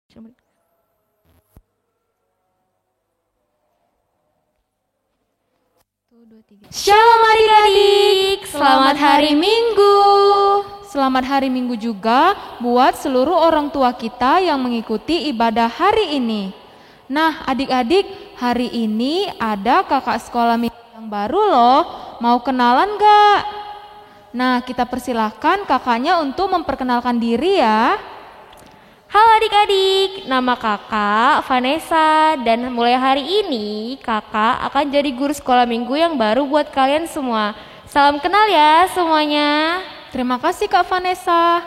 Shalom adik-adik, selamat hari Minggu. Selamat hari Minggu juga buat seluruh orang tua kita yang mengikuti ibadah hari ini. Nah adik-adik, hari ini ada kakak sekolah minggu yang baru loh. Mau kenalan gak? Nah kita persilahkan kakaknya untuk memperkenalkan diri ya. Halo adik-adik, nama kakak Vanessa dan mulai hari ini kakak akan jadi guru sekolah minggu yang baru buat kalian semua. Salam kenal ya semuanya. Terima kasih Kak Vanessa.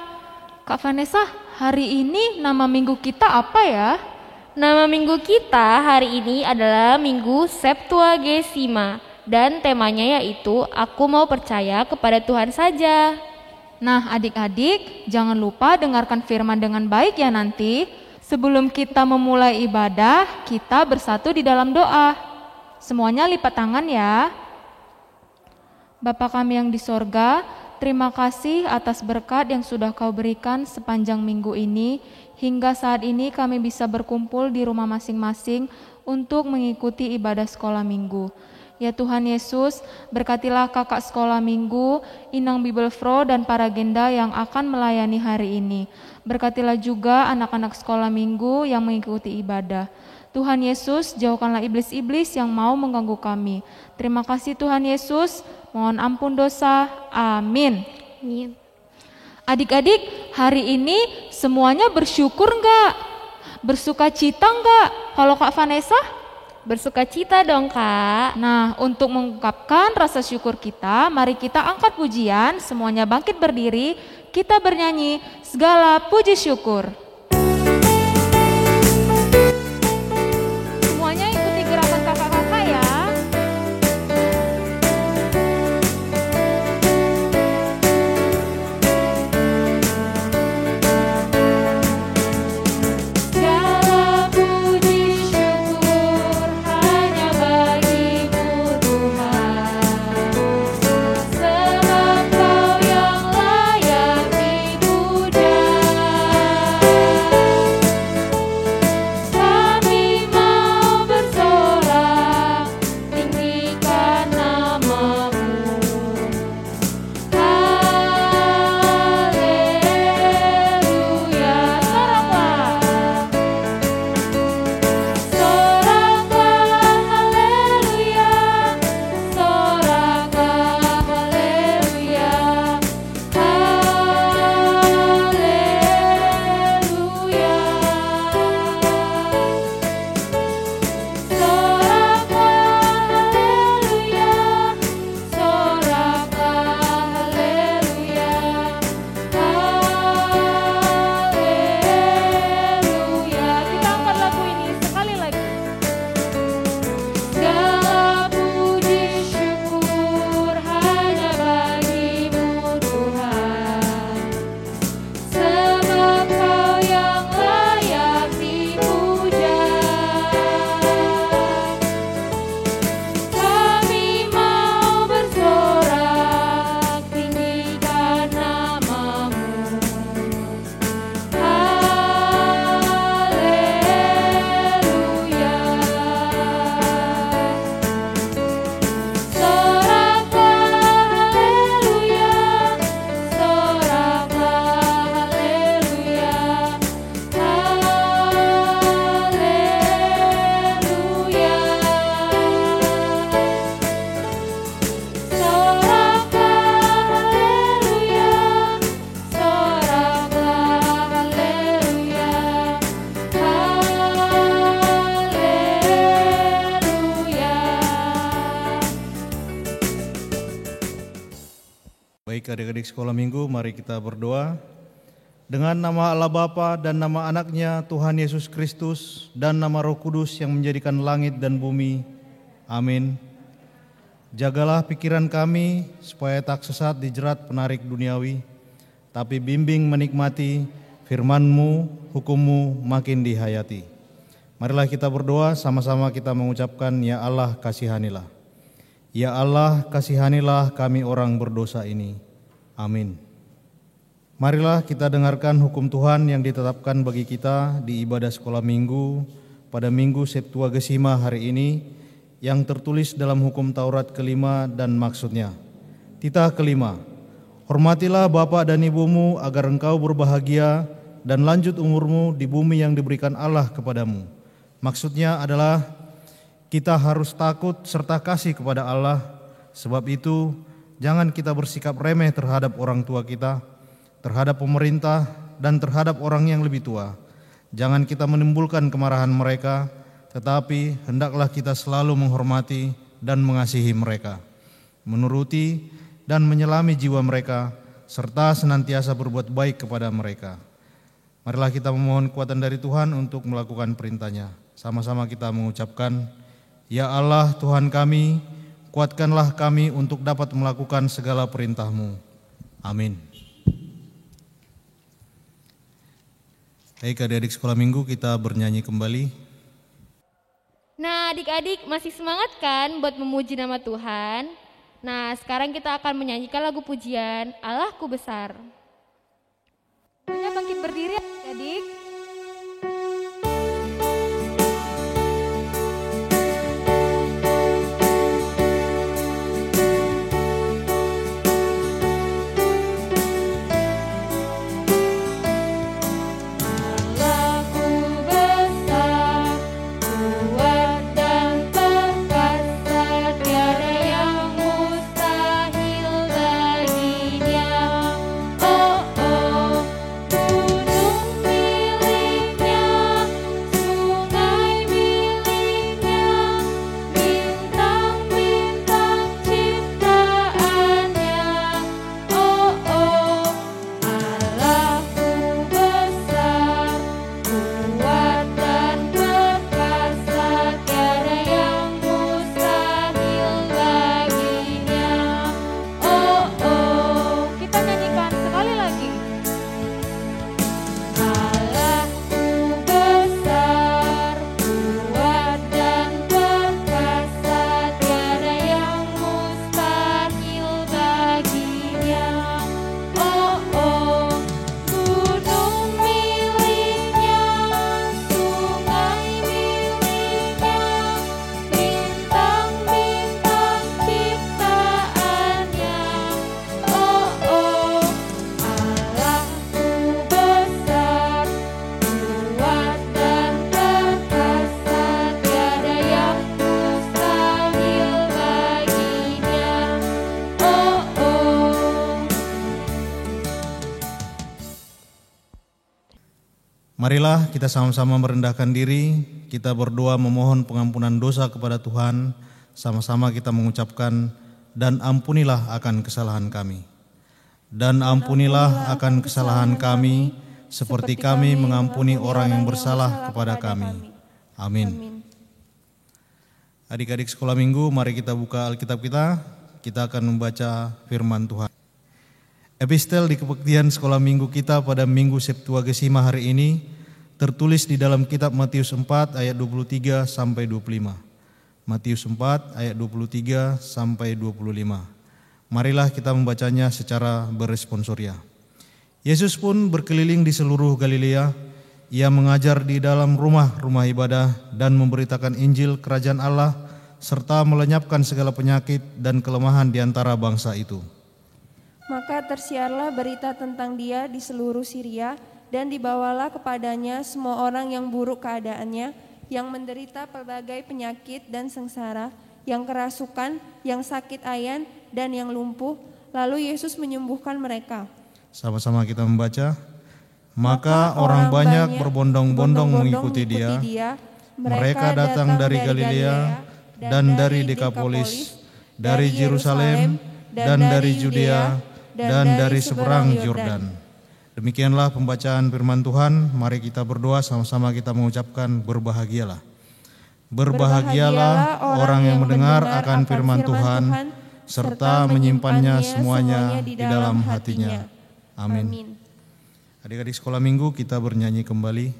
Kak Vanessa, hari ini nama minggu kita apa ya? Nama minggu kita hari ini adalah Minggu Septuagesima dan temanya yaitu Aku Mau Percaya Kepada Tuhan Saja. Nah adik-adik jangan lupa dengarkan firman dengan baik ya nanti. Sebelum kita memulai ibadah, kita bersatu di dalam doa. Semuanya lipat tangan ya. Bapa kami yang di sorga, terima kasih atas berkat yang sudah Kau berikan sepanjang minggu ini. Hingga saat ini kami bisa berkumpul di rumah masing-masing untuk mengikuti ibadah sekolah minggu. Ya Tuhan Yesus, berkatilah kakak sekolah minggu, Inang Bibelfro dan para agenda yang akan melayani hari ini. Berkatilah juga anak-anak sekolah minggu yang mengikuti ibadah. Tuhan Yesus, jauhkanlah iblis-iblis yang mau mengganggu kami. Terima kasih Tuhan Yesus, mohon ampun dosa. Amin. Adik-adik, hari ini semuanya bersyukur enggak? Bersukacita enggak? Kalau Kak Vanessa? Bersukacita dong Kak. Nah, untuk mengungkapkan rasa syukur kita, mari kita angkat pujian, semuanya bangkit berdiri, kita bernyanyi segala puji syukur. Semuanya ikuti gerakan kakak-kakak ya. Baik adik-adik sekolah minggu, mari kita berdoa. Dengan nama Allah Bapa dan nama anaknya Tuhan Yesus Kristus dan nama Roh Kudus yang menjadikan langit dan bumi. Amin. Jagalah pikiran kami supaya tak sesat dijerat penarik duniawi, tapi bimbing menikmati firman-Mu, hukum-Mu makin dihayati. Marilah kita berdoa sama-sama kita mengucapkan, Ya Allah kasihanilah. Ya Allah kasihanilah kami orang berdosa ini. Amin. Marilah kita dengarkan hukum Tuhan yang ditetapkan bagi kita di ibadah sekolah minggu pada Minggu Septuagesima hari ini yang tertulis dalam hukum Taurat kelima dan maksudnya. Titah kelima, hormatilah bapa dan ibumu agar engkau berbahagia dan lanjut umurmu di bumi yang diberikan Allah kepadamu. Maksudnya adalah kita harus takut serta kasih kepada Allah. Sebab itu jangan kita bersikap remeh terhadap orang tua kita, terhadap pemerintah, dan terhadap orang yang lebih tua. Jangan kita menimbulkan kemarahan mereka, tetapi hendaklah kita selalu menghormati dan mengasihi mereka, menuruti dan menyelami jiwa mereka, serta senantiasa berbuat baik kepada mereka. Marilah kita memohon kekuatan dari Tuhan untuk melakukan perintah-Nya. Sama-sama kita mengucapkan, Ya Allah Tuhan kami, kuatkanlah kami untuk dapat melakukan segala perintah-Mu. Amin. Baik adik-adik sekolah minggu, kita bernyanyi kembali. Nah adik-adik masih semangat kan buat memuji nama Tuhan? Nah sekarang kita akan menyanyikan lagu pujian Allahku Besar. Semuanya bangkit berdiri adik-adik. Marilah kita sama-sama merendahkan diri, kita berdoa memohon pengampunan dosa kepada Tuhan, sama-sama kita mengucapkan, dan ampunilah akan kesalahan kami. Dan ampunilah akan kesalahan kami, seperti kami mengampuni orang yang bersalah kepada kami. Amin. Adik-adik sekolah minggu, mari kita buka Alkitab kita akan membaca firman Tuhan. Epistel di kebaktian sekolah minggu kita pada Minggu Septuagesima hari ini tertulis di dalam kitab Matius 4 ayat 23 sampai 25. Matius 4 ayat 23 sampai 25. Marilah kita membacanya secara beresponsoria. Yesus pun berkeliling di seluruh Galilea. Ia mengajar di dalam rumah-rumah ibadah dan memberitakan Injil Kerajaan Allah serta melenyapkan segala penyakit dan kelemahan di antara bangsa itu. Maka tersiarlah berita tentang dia di seluruh Syria, dan dibawalah kepadanya semua orang yang buruk keadaannya, yang menderita pelbagai penyakit dan sengsara, yang kerasukan, yang sakit ayan, dan yang lumpuh. Lalu Yesus menyembuhkan mereka. Sama-sama kita membaca. Maka orang banyak berbondong-bondong mengikuti dia. Mereka datang dari Galilea dan dari Dekapolis, dari Yerusalem dan dari Judea dan dari seberang Yordan. Demikianlah pembacaan firman Tuhan. Mari kita berdoa sama-sama kita mengucapkan berbahagialah. Berbahagialah orang yang mendengar akan firman Tuhan serta menyimpannya semuanya di dalam hatinya. Amin. Adik-adik sekolah minggu, kita bernyanyi kembali.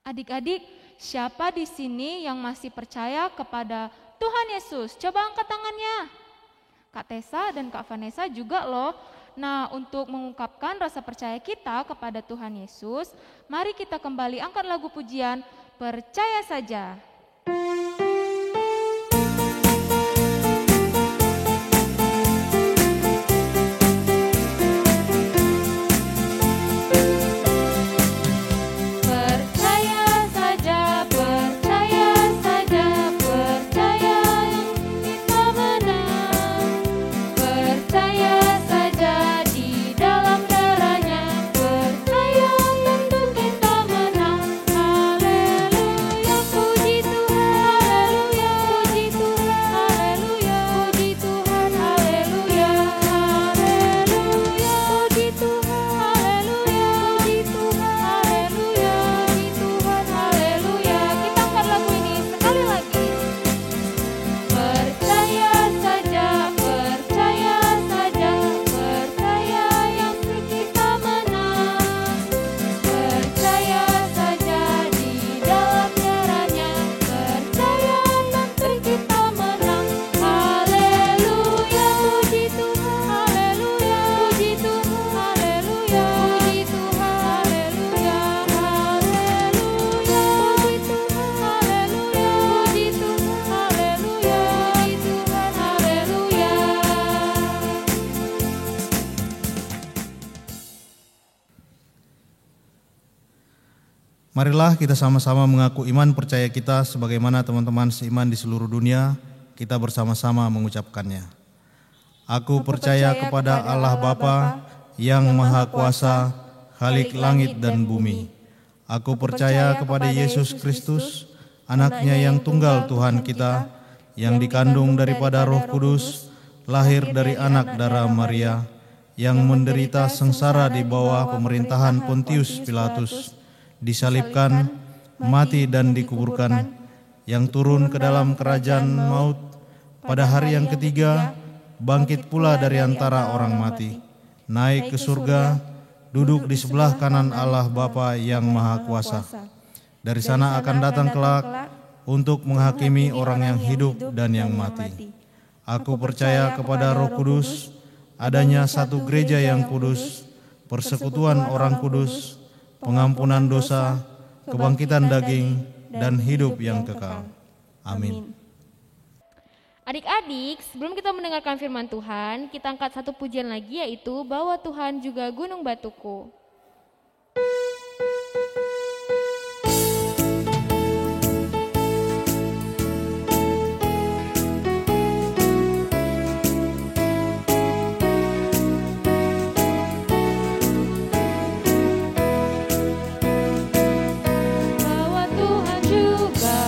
Adik-adik, siapa di sini yang masih percaya kepada Tuhan Yesus? Coba angkat tangannya. Kak Tessa dan Kak Vanessa juga loh. Nah, untuk mengungkapkan rasa percaya kita kepada Tuhan Yesus, mari kita kembali angkat lagu pujian Percaya Saja. Marilah kita sama-sama mengaku iman percaya kita sebagaimana teman-teman seiman di seluruh dunia, kita bersama-sama mengucapkannya. Aku percaya kepada Allah Bapa yang Maha Kuasa, Khalik langit dan bumi. Aku percaya kepada Yesus Kristus, anaknya yang tunggal Tuhan kita, yang dikandung daripada Roh Kudus, lahir dari anak darah Maria, yang menderita sengsara di bawah pemerintahan Pontius Pilatus, disalibkan, mati dan dikuburkan, yang turun ke dalam kerajaan maut, pada hari yang ketiga, bangkit pula dari antara orang mati, naik ke surga, duduk di sebelah kanan Allah Bapa yang Maha Kuasa. Dari sana akan datang kelak untuk menghakimi orang yang hidup dan yang mati. Aku percaya kepada Roh Kudus, adanya satu gereja yang kudus, persekutuan orang kudus, pengampunan dosa, kebangkitan daging, dan hidup yang kekal. Amin. Adik-adik, sebelum kita mendengarkan firman Tuhan, kita angkat satu pujian lagi, yaitu Bahwa Tuhan Juga Gunung Batuku. Bahwa Tuhan juga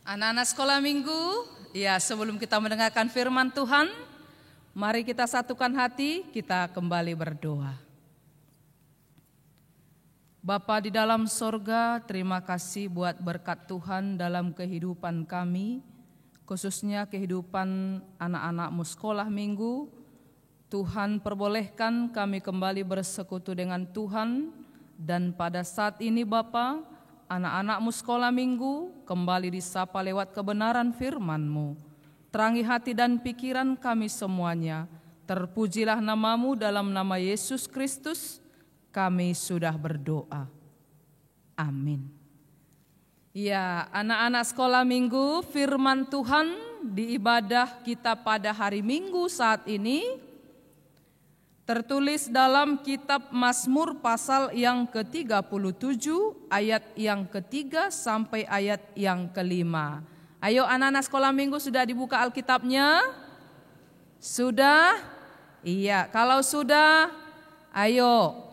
Anak-anak sekolah minggu, ya sebelum kita mendengarkan firman Tuhan, mari kita satukan hati, kita kembali berdoa. Bapa di dalam sorga, terima kasih buat berkat Tuhan dalam kehidupan kami, khususnya kehidupan anak-anakmu sekolah minggu. Tuhan perbolehkan kami kembali bersekutu dengan Tuhan, dan pada saat ini Bapa, anak-anakmu sekolah minggu kembali disapa lewat kebenaran firman-Mu. Terangi hati dan pikiran kami semuanya. Terpujilah nama-Mu, dalam nama Yesus Kristus kami sudah berdoa. Amin. Ya, anak-anak sekolah minggu, firman Tuhan di ibadah kita pada hari Minggu saat ini tertulis dalam kitab Mazmur pasal yang ke-37 ayat yang ke-3 sampai ayat yang ke-5. Ayo anak-anak sekolah minggu, sudah dibuka Alkitabnya? Sudah? Iya, kalau sudah, ayo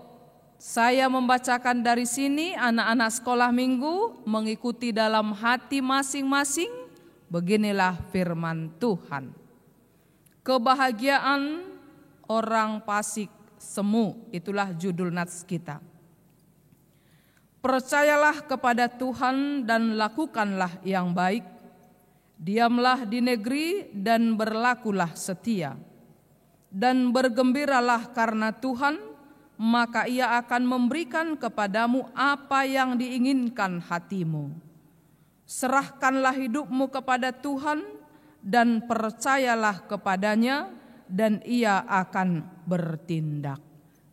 saya membacakan dari sini, anak-anak sekolah minggu mengikuti dalam hati masing-masing. Beginilah firman Tuhan. Kebahagiaan orang fasik semu, itulah judul nats kita. Percayalah kepada Tuhan dan lakukanlah yang baik. Diamlah di negeri dan berlakulah setia. Dan bergembiralah karena Tuhan, maka Ia akan memberikan kepadamu apa yang diinginkan hatimu. Serahkanlah hidupmu kepada Tuhan dan percayalah kepadanya, dan Ia akan bertindak.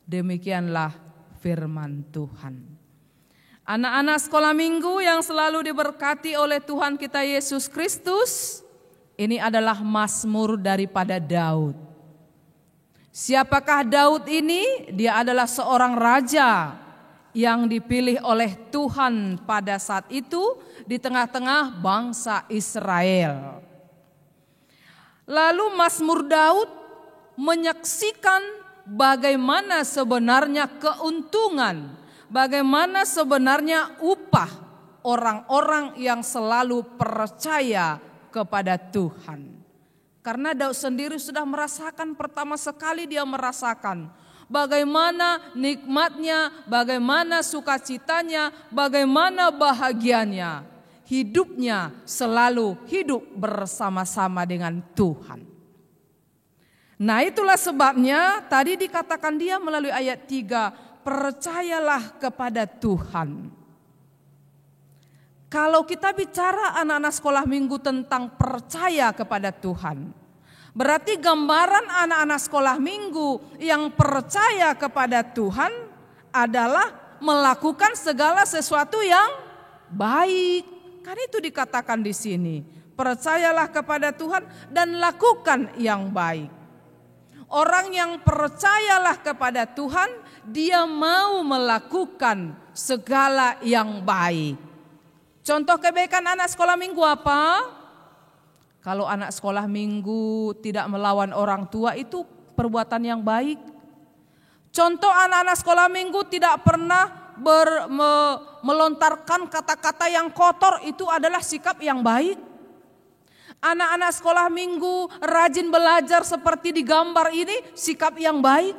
Demikianlah firman Tuhan. Anak-anak sekolah minggu yang selalu diberkati oleh Tuhan kita Yesus Kristus, ini adalah mazmur daripada Daud. Siapakah Daud ini? Dia adalah seorang raja yang dipilih oleh Tuhan pada saat itu di tengah-tengah bangsa Israel. Lalu mazmur Daud menyaksikan bagaimana sebenarnya keuntungan, bagaimana sebenarnya upah orang-orang yang selalu percaya kepada Tuhan. Karena Daud sendiri sudah merasakan, pertama sekali dia merasakan bagaimana nikmatnya, bagaimana sukacitanya, bagaimana bahagianya. Hidupnya selalu hidup bersama-sama dengan Tuhan. Nah, itulah sebabnya tadi dikatakan dia melalui ayat 3, percayalah kepada Tuhan. Kalau kita bicara anak-anak sekolah minggu tentang percaya kepada Tuhan, berarti gambaran anak-anak sekolah minggu yang percaya kepada Tuhan adalah melakukan segala sesuatu yang baik. Kan itu dikatakan di sini, percayalah kepada Tuhan dan lakukan yang baik. Orang yang percayalah kepada Tuhan, dia mau melakukan segala yang baik. Contoh kebaikan anak sekolah minggu apa? Kalau anak sekolah minggu tidak melawan orang tua, itu perbuatan yang baik. Contoh anak-anak sekolah minggu tidak pernah melontarkan kata-kata yang kotor, itu adalah sikap yang baik. Anak-anak sekolah minggu rajin belajar seperti di gambar ini, sikap yang baik.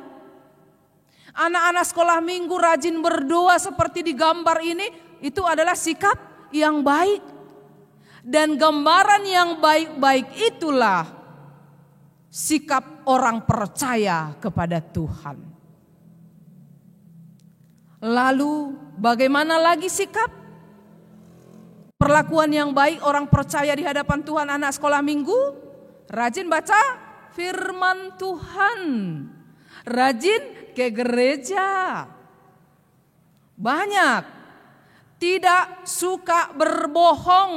Anak-anak sekolah minggu rajin berdoa seperti di gambar ini, itu adalah sikap yang baik. Dan gambaran yang baik-baik itulah sikap orang percaya kepada Tuhan. Lalu bagaimana lagi sikap? Perlakuan yang baik orang percaya di hadapan Tuhan anak sekolah minggu, rajin baca firman Tuhan, rajin ke gereja, banyak, tidak suka berbohong,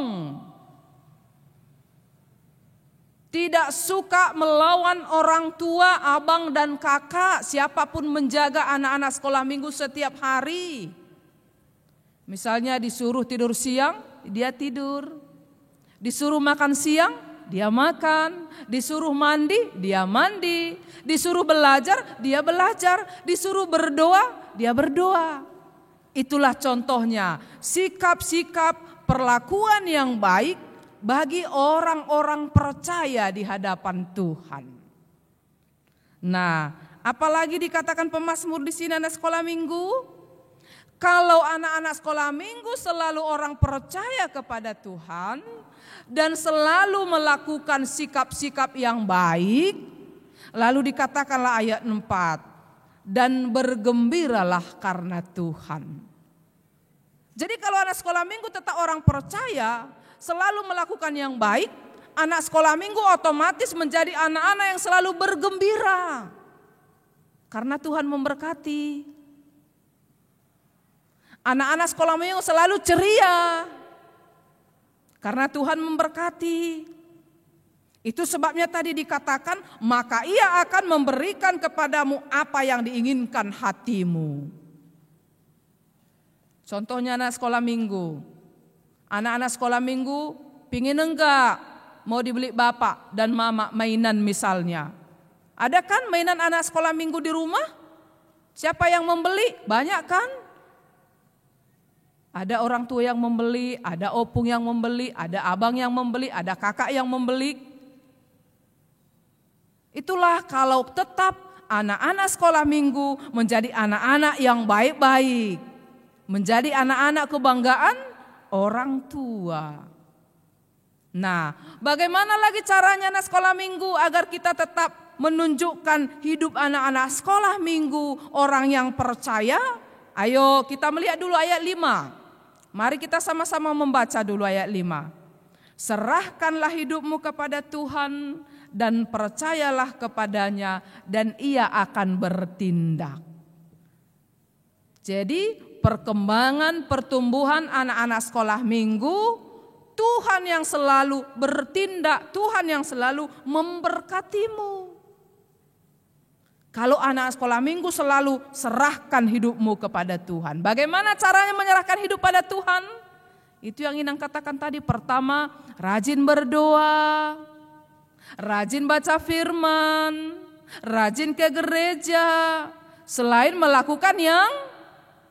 tidak suka melawan orang tua, abang dan kakak, siapapun menjaga anak-anak sekolah minggu setiap hari. Misalnya disuruh tidur siang, dia tidur. Disuruh makan siang, dia makan. Disuruh mandi, dia mandi. Disuruh belajar, dia belajar. Disuruh berdoa, dia berdoa. Itulah contohnya, sikap-sikap perlakuan yang baik bagi orang-orang percaya di hadapan Tuhan. Nah, apalagi dikatakan pemazmur di sini anak sekolah minggu? Kalau anak-anak sekolah minggu selalu orang percaya kepada Tuhan dan selalu melakukan sikap-sikap yang baik, lalu dikatakanlah ayat 4, dan bergembiralah karena Tuhan. Jadi kalau anak sekolah minggu tetap orang percaya, selalu melakukan yang baik, anak sekolah minggu otomatis menjadi anak-anak yang selalu bergembira. Karena Tuhan memberkati. Anak-anak sekolah minggu selalu ceria. Karena Tuhan memberkati. Itu sebabnya tadi dikatakan, maka ia akan memberikan kepadamu apa yang diinginkan hatimu. Contohnya anak sekolah minggu. Anak-anak sekolah minggu pingin enggak mau dibeli bapak dan mama mainan misalnya. Ada kan mainan anak sekolah minggu di rumah? Siapa yang membeli? Banyak kan? Ada orang tua yang membeli, ada opung yang membeli, ada abang yang membeli, ada kakak yang membeli. Itulah kalau tetap anak-anak sekolah minggu menjadi anak-anak yang baik-baik. Menjadi anak-anak kebanggaan orang tua. Nah, bagaimana lagi caranya anak sekolah minggu agar kita tetap menunjukkan hidup anak-anak sekolah minggu orang yang percaya? Ayo kita melihat dulu ayat 5. Mari kita sama-sama membaca dulu ayat 5. Serahkanlah hidupmu kepada Tuhan dan percayalah kepadanya dan ia akan bertindak. Jadi perkembangan pertumbuhan anak-anak sekolah minggu, Tuhan yang selalu bertindak, Tuhan yang selalu memberkatimu. Kalau anak sekolah minggu selalu serahkan hidupmu kepada Tuhan. Bagaimana caranya menyerahkan hidup pada Tuhan? Itu yang Inang katakan tadi. Pertama, rajin berdoa, rajin baca firman, rajin ke gereja. Selain melakukan yang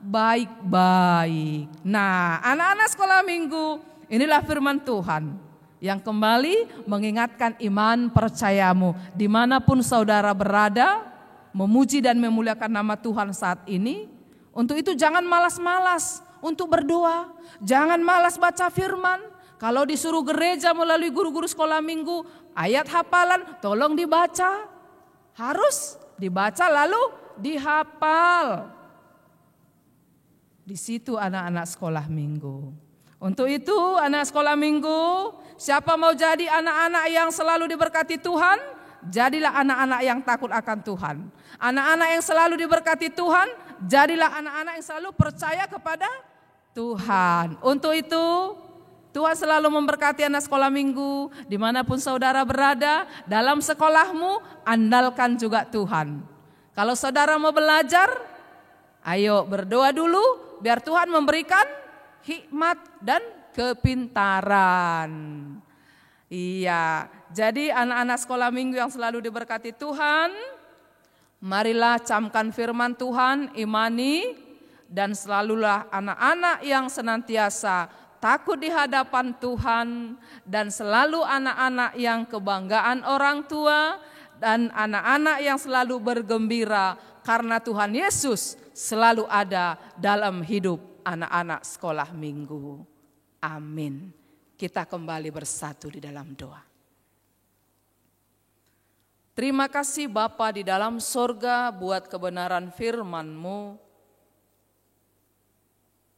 baik-baik. Nah, anak-anak sekolah minggu, inilah firman Tuhan yang kembali mengingatkan iman percayamu. Dimanapun saudara berada, memuji dan memuliakan nama Tuhan saat ini. Untuk itu jangan malas-malas untuk berdoa. Jangan malas baca firman. Kalau disuruh gereja melalui guru-guru sekolah minggu, ayat hafalan tolong dibaca. Harus dibaca lalu dihafal. Di situ anak-anak sekolah minggu. Untuk itu anak sekolah minggu, siapa mau jadi anak-anak yang selalu diberkati Tuhan? Jadilah anak-anak yang takut akan Tuhan. Anak-anak yang selalu diberkati Tuhan, jadilah anak-anak yang selalu percaya kepada Tuhan. Untuk itu Tuhan selalu memberkati anak sekolah minggu. Dimanapun saudara berada, dalam sekolahmu andalkan juga Tuhan. Kalau saudara mau belajar, ayo berdoa dulu biar Tuhan memberikan hikmat dan kepintaran. Iya, jadi anak-anak sekolah minggu yang selalu diberkati Tuhan, marilah camkan firman Tuhan, imani, dan selalulah anak-anak yang senantiasa takut di hadapan Tuhan, dan selalu anak-anak yang kebanggaan orang tua, dan anak-anak yang selalu bergembira karena Tuhan Yesus selalu ada dalam hidup anak-anak sekolah minggu. Amin. Kita kembali bersatu di dalam doa. Terima kasih Bapa di dalam sorga buat kebenaran firman-Mu.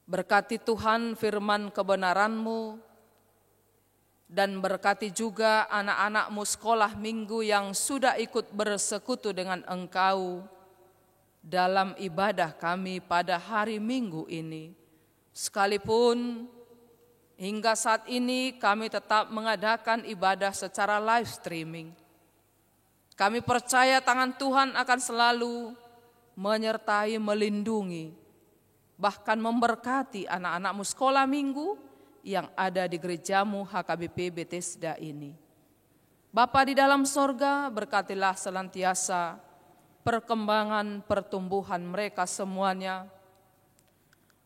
Berkati Tuhan firman kebenaran-Mu. Dan berkati juga anak-anak-Mu sekolah minggu yang sudah ikut bersekutu dengan Engkau dalam ibadah kami pada hari Minggu ini. Sekalipun hingga saat ini kami tetap mengadakan ibadah secara live streaming. Kami percaya tangan Tuhan akan selalu menyertai, melindungi, bahkan memberkati anak-anak-Mu sekolah minggu yang ada di gerejamu HKBP Bethesda ini. Bapa di dalam sorga, berkatilah senantiasa perkembangan pertumbuhan mereka semuanya.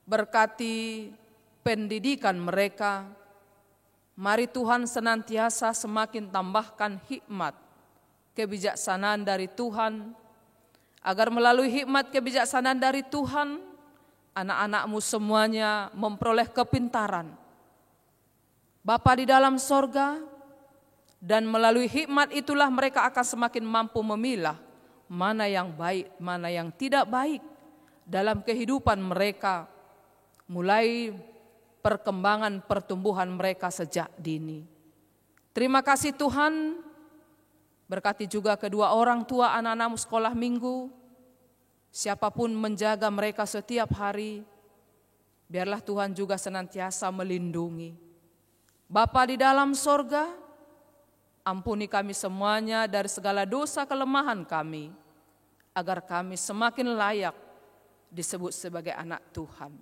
Berkati pendidikan mereka, Mari Tuhan senantiasa semakin tambahkan hikmat, kebijaksanaan dari Tuhan, agar melalui hikmat kebijaksanaan dari Tuhan, anak-anak-Mu semuanya memperoleh kepintaran. Bapa di dalam sorga, dan melalui hikmat itulah mereka akan semakin mampu memilah mana yang baik, mana yang tidak baik dalam kehidupan mereka, mulai perkembangan pertumbuhan mereka sejak dini. Terima kasih Tuhan, berkati juga kedua orang tua anak-anak-Mu sekolah minggu, siapapun menjaga mereka setiap hari, biarlah Tuhan juga senantiasa melindungi. Bapa di dalam sorga, ampuni kami semuanya dari segala dosa kelemahan kami, agar kami semakin layak disebut sebagai anak Tuhan.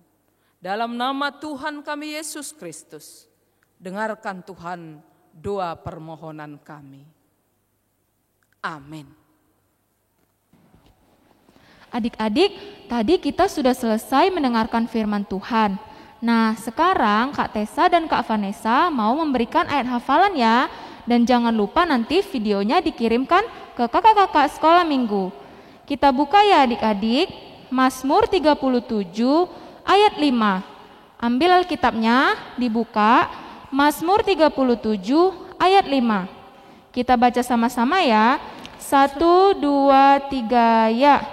Dalam nama Tuhan kami Yesus Kristus, dengarkan Tuhan doa permohonan kami. Amin. Adik-adik, tadi kita sudah selesai mendengarkan firman Tuhan. Nah, sekarang Kak Tessa dan Kak Vanessa mau memberikan ayat hafalan ya. Dan jangan lupa nanti videonya dikirimkan ke kakak-kakak sekolah minggu. Kita buka ya adik-adik, Mazmur 37 ayat 5. Ambil Alkitabnya, dibuka, Mazmur 37 ayat 5. Kita baca sama-sama ya. 1, 2, 3, ya.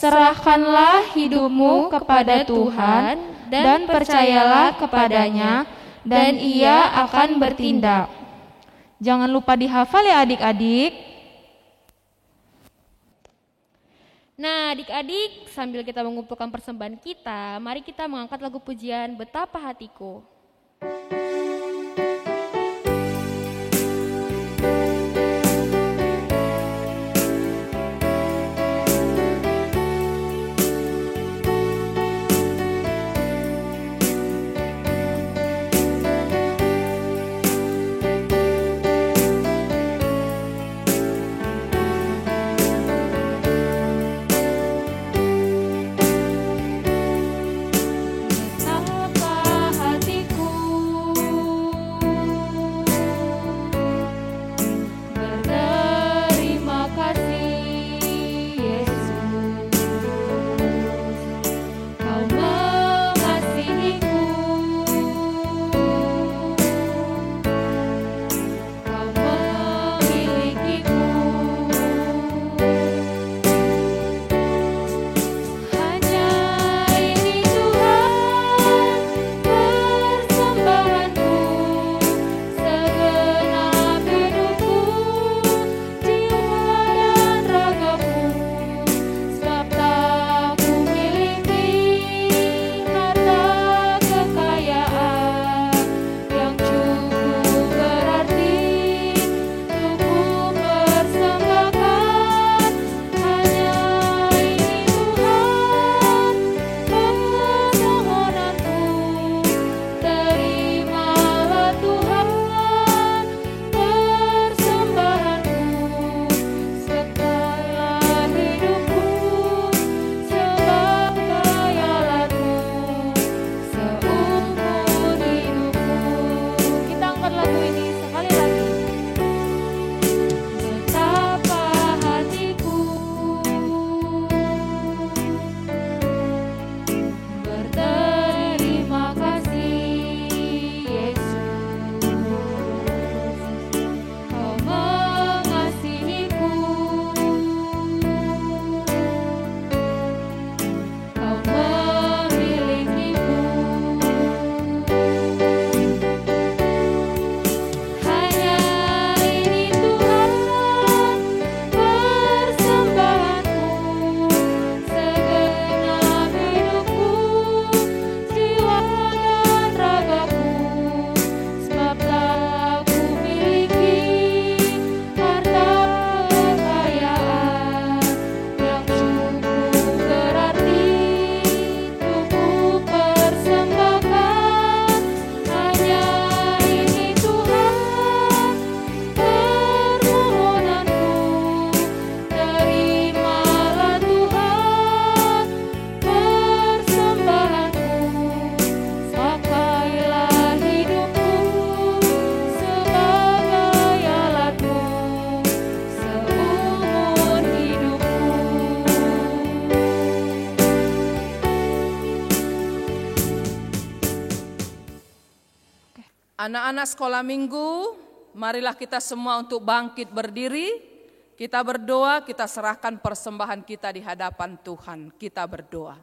Serahkanlah hidupmu kepada Tuhan dan percayalah kepadanya, dan Ia akan bertindak. Jangan lupa dihafal ya adik-adik. Nah adik-adik, sambil kita mengumpulkan persembahan kita, mari kita mengangkat lagu pujian Betapa Hatiku. Betapa hatiku Anak-anak sekolah minggu, marilah kita semua untuk bangkit berdiri. Kita berdoa, kita serahkan persembahan kita di hadapan Tuhan. Kita berdoa.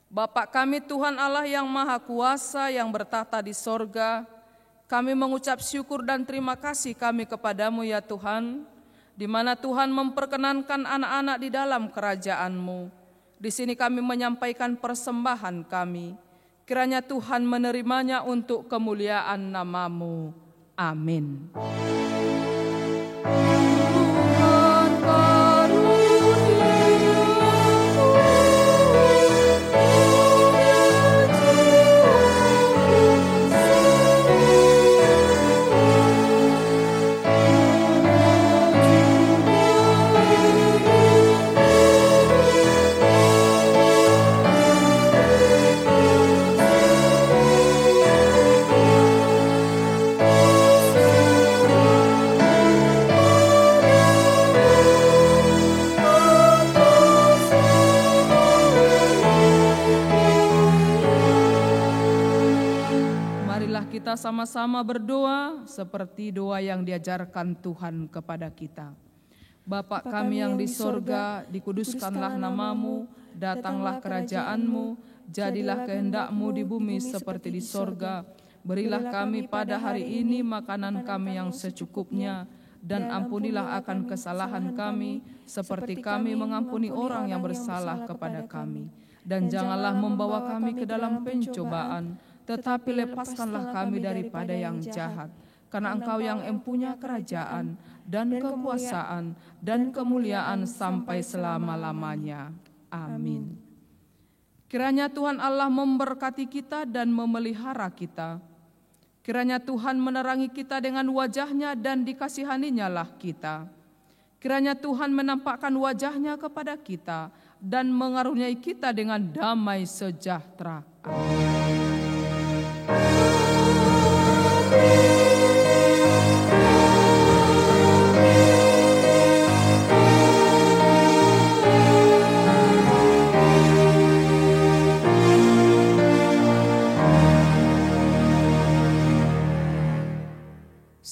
Bapa kami Tuhan Allah yang Maha Kuasa yang bertahta di sorga, kami mengucap syukur dan terima kasih kami kepadamu ya Tuhan, di mana Tuhan memperkenankan anak-anak di dalam kerajaan-Mu. Di sini kami menyampaikan persembahan kami. Kiranya Tuhan menerimanya untuk kemuliaan nama-Mu. Amin. Kita sama-sama berdoa seperti doa yang diajarkan Tuhan kepada kita. Bapa kami yang di sorga, dikuduskanlah namamu, datanglah kerajaan-Mu, jadilah kehendak-Mu di bumi seperti di sorga. Berilah kami pada hari ini makanan kami yang secukupnya, dan ampunilah akan kesalahan kami, seperti kami mengampuni orang yang bersalah kepada kami. Dan janganlah membawa kami ke dalam pencobaan, tetapi lepaskanlah kami daripada yang jahat. Karena Engkau yang empunya kerajaan dan kekuasaan dan kemuliaan sampai selama-lamanya. Amin. Kiranya Tuhan Allah memberkati kita dan memelihara kita. Kiranya Tuhan menerangi kita dengan wajah-Nya dan dikasihani-Nya lah kita. Kiranya Tuhan menampakkan wajah-Nya kepada kita dan mengaruniai kita dengan damai sejahtera. Amin.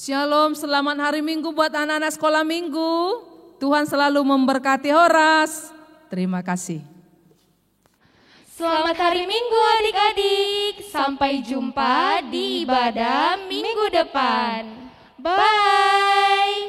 Shalom, selamat hari Minggu buat anak-anak sekolah minggu. Tuhan selalu memberkati Horas. Terima kasih. Selamat hari Minggu adik-adik. Sampai jumpa di ibadah minggu depan. Bye.